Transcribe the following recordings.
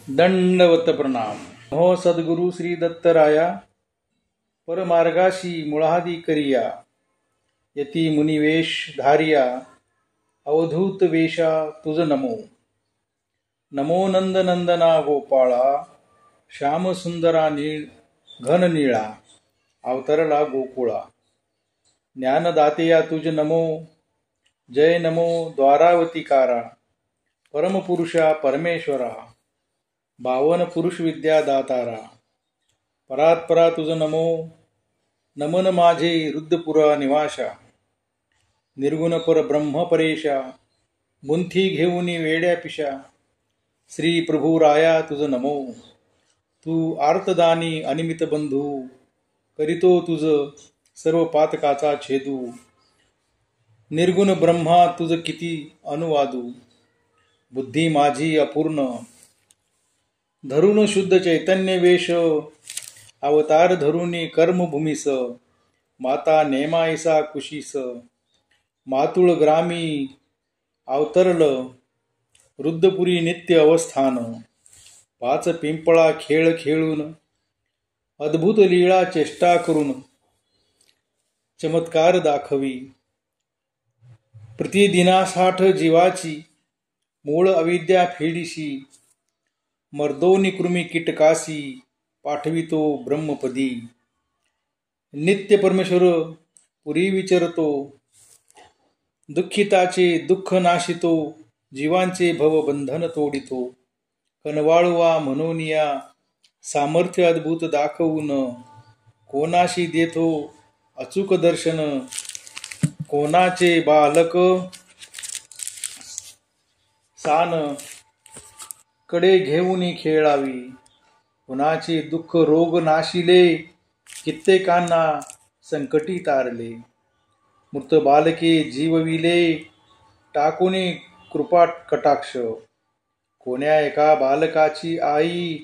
दंडवत प्रणाम. हो सद्गुरु श्री दत्तराया, परमार्गाशी मुळादी करिया, यती मुनिवेश धारिया, अवधूत वेशा तुझ नमो. नमो नंद नंदना गोपाळा, श्याम सुंदरा घन निळा, अवतरला गोकुळा. ज्ञानदातेया तुझ नमो, जय नमो द्वारावतीकारा, परमपुरुषा परमेश्वरा, बावन पुरुष विद्या दातारा. परात्परा तुझ नमो, नमन माझे रुद्रपुरा निवाशा, निर्गुण पर ब्रह्म परेशा, गुंथी घेऊनी वेड्या पिशा. श्री प्रभू राया तुझ नमो, तू आर्तदानी अनिमित बंधू, करीतो तुझ सर्व पातकाचा छेदू. निर्गुण ब्रह्मा तुझ किती अनुवादू, बुद्धी माझी अपूर्ण, धरून शुद्ध चैतन्य वेश, अवतार धरुनी कर्मभूमीस. माता नेमायसा कुशीस, मातुळ ग्रामी अवतरल, रुद्रपुरी नित्य अवस्थान. पाच पिंपळा खेळ खेळून, अद्भुत लीळा चेष्टा करून, चमत्कार दाखवी. प्रतिदिनासाठ जीवाची, मूळ अविद्या फेडीशी, मर्दोनी कृमी कीटकासी, पाठवितो ब्रह्मपदी. नित्य परमेश्वर पुरी विचरतो, दुःखिताचे दुःख नाशितो, जीवांचे भवबंधन तोडितो. कनवाळुवा म्हणूनिया, सामर्थ्य अद्भुत दाखवून, कोणाशी देतो अचूक दर्शन. कोणाचे बालक सान, कडे घेऊन खेळावी. कुणाचे दुःख रोग नाशिले, कित्येकांना संकटी तारले. मृत बालके जीवविले, टाकुनी कृपा कटाक्ष. कोण्या एका बालकाची आई,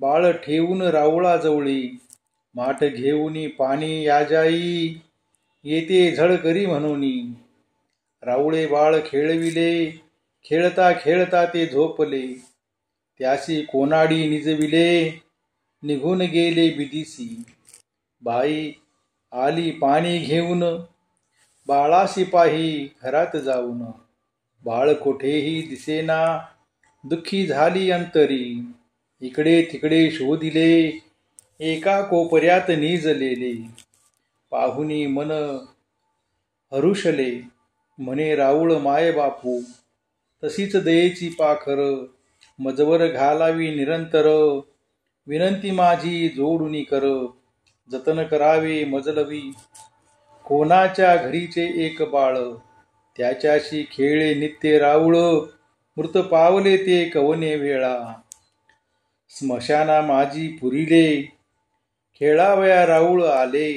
बाळ ठेवून राऊळा जवळी. माठ घेऊन पाणी याजाई, येते झळ करी म्हणूनी. राऊळे बाळ खेळविले, खेळता खेळता ते झोपले. त्यासी कोनाडी निजविले, निघून गेले बिदिसी. बाई आली पाणी घेऊन, बाळाशी पाही घरात जाऊन. बाळ कोठेही दिसेना, दुःखी झाली अंतरी. इकडे तिकडे शोधिले, एका कोपऱ्यात निजलेले. पाहुनी मन हरुषले, म्हणे राऊळ माय बापू. तशीच दयेची पाखर, मजवर घालावी निरंतर. विनंती माझी जोडुनी कर, जतन करावे मजलवी. कोणाच्या घरीचे एक बाळ, त्याच्याशी खेळे नित्य राऊळ. मृत पावले ते कवने वेळा, स्मशाना माझी पुरिले. खेळावया राऊळ आले,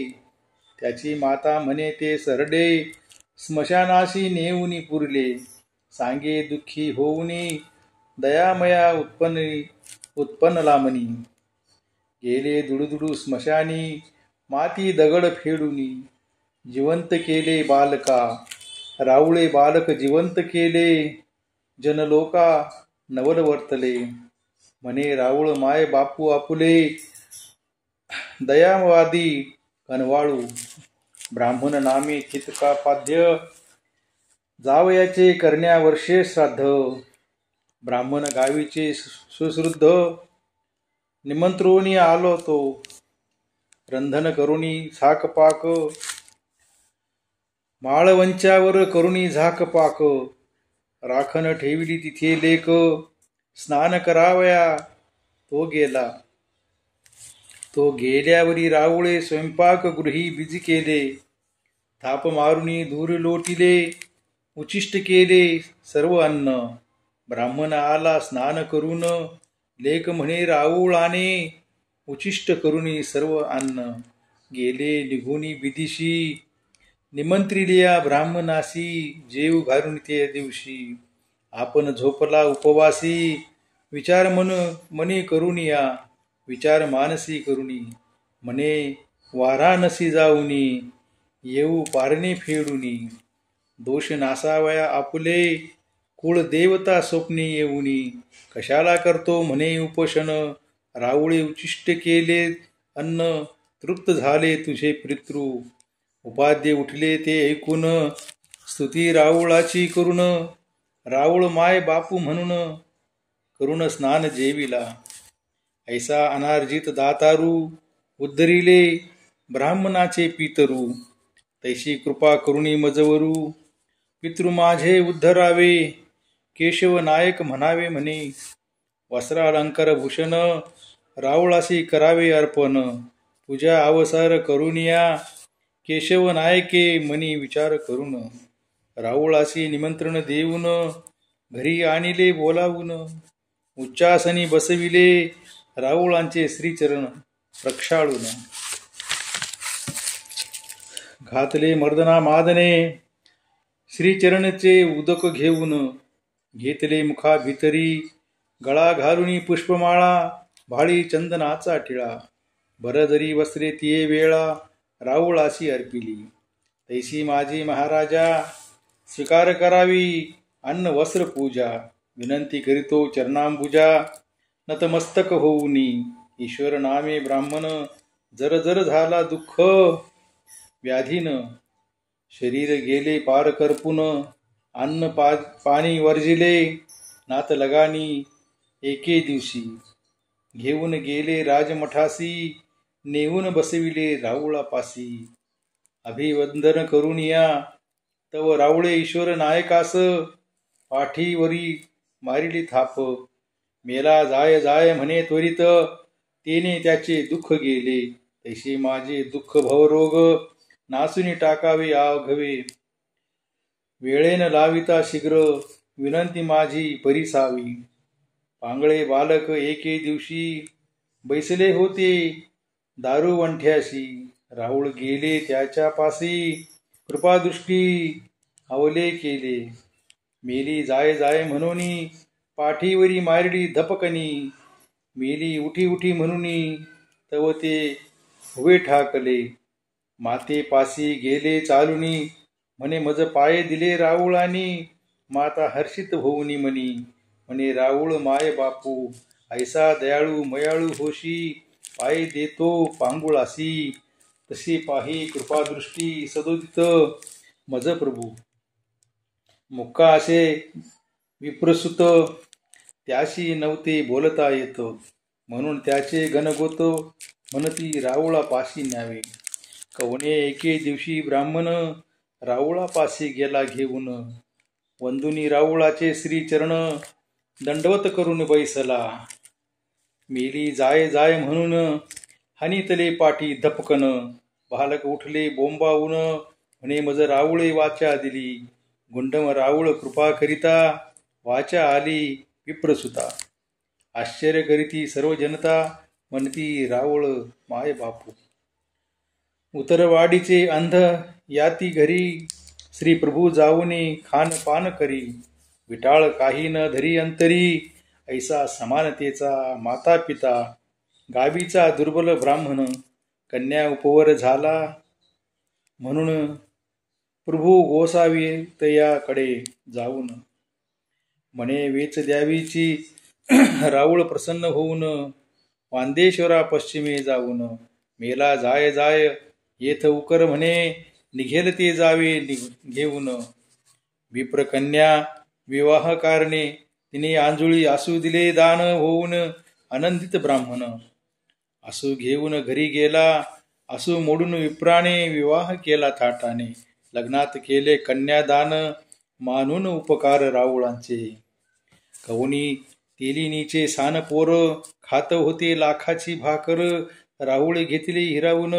त्याची माता म्हणे ते सरडे. स्मशानाशी नेऊनी पुरले, सांगे दुःखी होऊनी. दयामया उत्पन्नला मनी. गेले दुडुदुडू स्मशानी, माती दगड फेडुनी. जिवंत केले बालका, राऊळे बालक जिवंत केले. जनलोका नवल वर्तले, म्हणे राऊळ माय बापू आपुले. दयावादी कनवाळू, ब्राह्मण नामे कितका पाध्य. जावयाचे करण्या वर्षे श्राद्ध, ब्राह्मण गावीचे सुश्रुद्ध. निमंत्रोणी आलो तो, रंधन करुणी झाकपाक. माळवंच्यावर करुणी झाकपाक, राखण ठेवली तिथे लेक. स्नान करावया तो गेला, तो गेल्यावरी राऊळे स्वयंपाक गृही बिजी केले. थाप मारुनी दूर लोटिले, उचिष्ट केले सर्व अन्न. ब्राह्मण आला स्नान करून, लेक म्हणे राऊळाने. उचिष्ट करुनी सर्व अन्न, गेले निघुनी बिदिशी. निमंत्रिलिया ब्राह्मणासी, जेव घालून ते दिवशी. आपण झोपला उपवासी, विचार मनी करुनिया. विचार मानसी करुणी, म्हणे वाराणसी जाऊनी. येऊ पारणे फेडुनी, दोष नासावया आपुले. कुळदेवता स्वप्नी येऊनी, कशाला करतो म्हणे उपोषण. राऊळे उचिष्ट केले अन्न, तृप्त झाले तुझे पितृ. उपाध्ये उठले ते ऐकून, स्तुती राऊळाची करून. राऊळ माय बापू म्हणून, करून स्नान जेविला. ऐसा अनार्जित दातारू, उद्धरिले ब्राह्मणाचे पितरू. तैशी कृपा करुणी मजवरू, पितृ माझे उद्धरावे. केशव नायक म्हणावे म्हणे, वस्त्रालंकार भूषण. राऊळासी करावे अर्पण, पूजा अवसर करुनिया. केशव नायके मनी विचार करून, राऊळासी निमंत्रण देऊन. घरी आणिले बोलावून, उच्चासनी बसविले. राऊळांचे श्रीचरण प्रक्षाळून. घातले मर्दना मादने, श्रीचरणचे उदक घेऊन. घेतले मुखा भितरी, गळा घालुनी पुष्पमाळा. भाळी चंदनाचा टिळा, बरदरी वस्त्रे तिये वेळा. राऊळासी अर्पिली, तैसी माझी महाराजा. स्वीकार करावी अन्न वस्त्र पूजा. विनंती करीतो चरणांबुजा, नतमस्तक होऊनी. ईश्वर नामे ब्राह्मण, जर जर झाला दुःख व्याधीन. शरीर गेले पार करपून, अन्न पाणी वर्जिले. नात लगानी एके दिवशी, घेऊन गेले राजमठासी. नेऊन बसविले राऊळापासी. अभिवंदन करुनिया, तव राऊळे ईश्वर नायकास. पाठीवरी मारिली थाप, मेला जाय जाय म्हणे त्वरित. तेने त्याचे दुःख गेले, तैसे माझे दुःख भवरोग. नासूनी टाकावे आघवे, वेळेन लाविता शीघ्र. विनंती माझी परिसावी. पांगळे बालक एके दिवशी, बैसले होते दारुवंठ्याशी. राऊळ गेले त्याच्या पासी, कृपादृष्टी अवले केले. मेली जाय जाय म्हणूनी, पाठीवरी मारली धपकनी. मेली उठी उठी म्हणूनी, तव ते उभे ठाकले. माते पासी गेले चालुनी, म्हणे मज पाय दिले राऊळानी. माता हर्षित होऊनी म्हणी, म्हणे राऊळ माय बापू. ऐसा दयाळू मयाळू होशी, पाय देतो पांगुळासी. तसे पाही कृपादृष्टी सदोदित मज प्रभू. मुक्का असे विप्रसुत, त्याशी नव्हते बोलता येत. म्हणून त्याचे गणगोत, म्हणती राऊळापाशी न्यावे. कवणे एके दिवशी ब्राह्मण, राऊळापाशी गेला घेऊन. वंदुनी राऊळाचे श्रीचरण, दंडवत करून बैसला. मेली जाय जाय म्हणून, हानीतले पाठी धपकन. बालक उठले बोंबावून, म्हणे मज राऊळे वाचा दिली. गुंडम राऊळ कृपा करिता, वाचा आली विप्रसुता. आश्चर्य करीती सर्व जनता, म्हणती राऊळ माय बापू. उतरवाडीचे अंध याती घरी, श्री प्रभू जाऊनी खान पान करी. विटाळ काही न धरी अंतरी, ऐसा समानतेचा माता पिता. गावीचा दुर्बल ब्राह्मण, कन्या उपवर झाला. म्हणून प्रभू गोसावी तयाकडे जाऊन. म्हणे वेच द्यावीची राऊळ प्रसन्न होऊन. वांदेश्वरा पश्चिमे जाऊन, मेला जाय जाय येथ उकर म्हणे. निघेल ते जावे घेऊन. विप्रकन्या विवाह कारणे, तिने आंजुळी आसू दिले दान होऊन. आनंदित ब्राह्मण आसू घेऊन घरी गेला. आसू मोडून विप्राने विवाह केला थाटाने. लग्नात केले कन्यादान, मानून उपकार राऊळांचे. कवनी तेलिनीचे सान पोर, खात होते लाखाची भाकर. राऊळे घेतले हिरावून,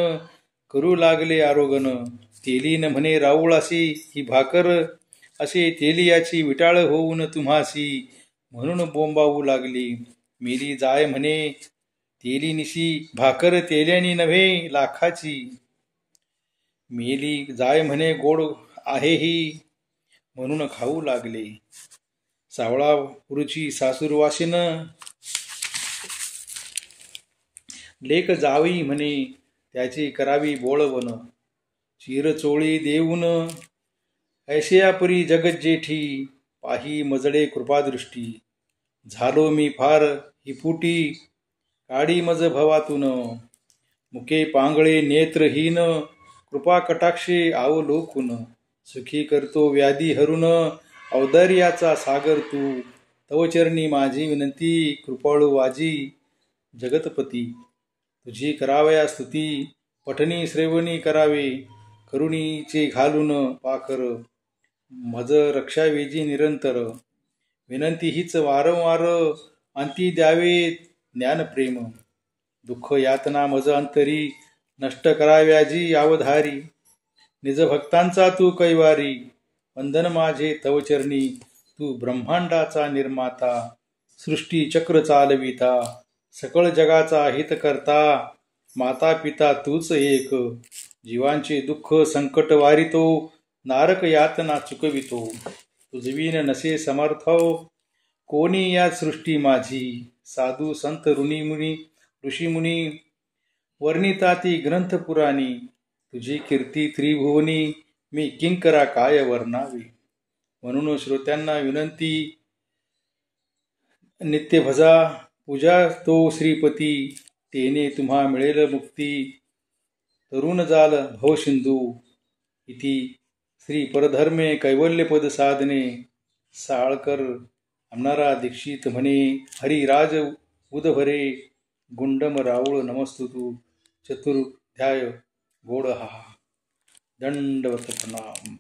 करू लागले आरोगण. तेलीन म्हणे राऊळासी ही भाकर, असे तेलियाची विटाळ होऊन तुम्हासी. म्हणून बोंबावू लागली, मेली जाय म्हणे तेलिनिशी. भाकर तेल्यानी नव्हे लाखाची. मेली जाय म्हणे गोड आहे ही, म्हणून खाऊ लागले. सावळा रुची सासूरवासिन, लेक जावी म्हणे त्याची करावी बोळवण. चिरचोळी देऊन ऐशयापरी जगज्जेठी, पाही मजडे कृपादृष्टी. झालो मी फार हिपुटी, काडी मज भवातून. मुके पांगळे नेत्रहीन, कृपा कटाक्षे अवलोकुन. सुखी करतो व्याधी हरुन, औदार्याचा सागर तू. तव चरणी माझी विनंती, कृपाळू वाजी जगतपती. तुझी करावया स्तुती, पठणी श्रेवणी करावे. करुणीचे घालून पाखर, मज रक्षावेजी निरंतर. विनंती हीच वारंवार, अंती द्यावे ज्ञानप्रेम. दुःख यातना मज अंतरी, नष्ट कराव्याजी अवधारी. निज भक्तांचा तू कैवारी, वंदन माझे तव चरणी. तू ब्रह्मांडाचा निर्माता, सृष्टी चक्र चालविता. सकळ जगाचा हित करता, माता पिता तूच एक. जीवांचे दुःख संकट वारितो, नारक यातना चुकवितो. तुझविन नसे समर्थ, कोणी या सृष्टी माझी. साधू संत ऋषीमुनी, वर्णिताती ग्रंथ पुराणी. तुझी कीर्ती त्रिभुवनी, मी किंकरा काय वर्णावी. म्हणून श्रोत्यांना विनंती, नित्य भजा पूजा तो श्रीपती. तेने तुम्हा मिळेल मुक्ती, तरुण जाल भवसिंधू. इति श्री परधर्मे कैवल्यपद साधने. साळकर आमनारा दीक्षित म्हणे. हरिराज उदभरे, गुंडम राऊळ नमस्तुतू. चतुर्ध्याय गोड हा. दंडवत प्रणाम.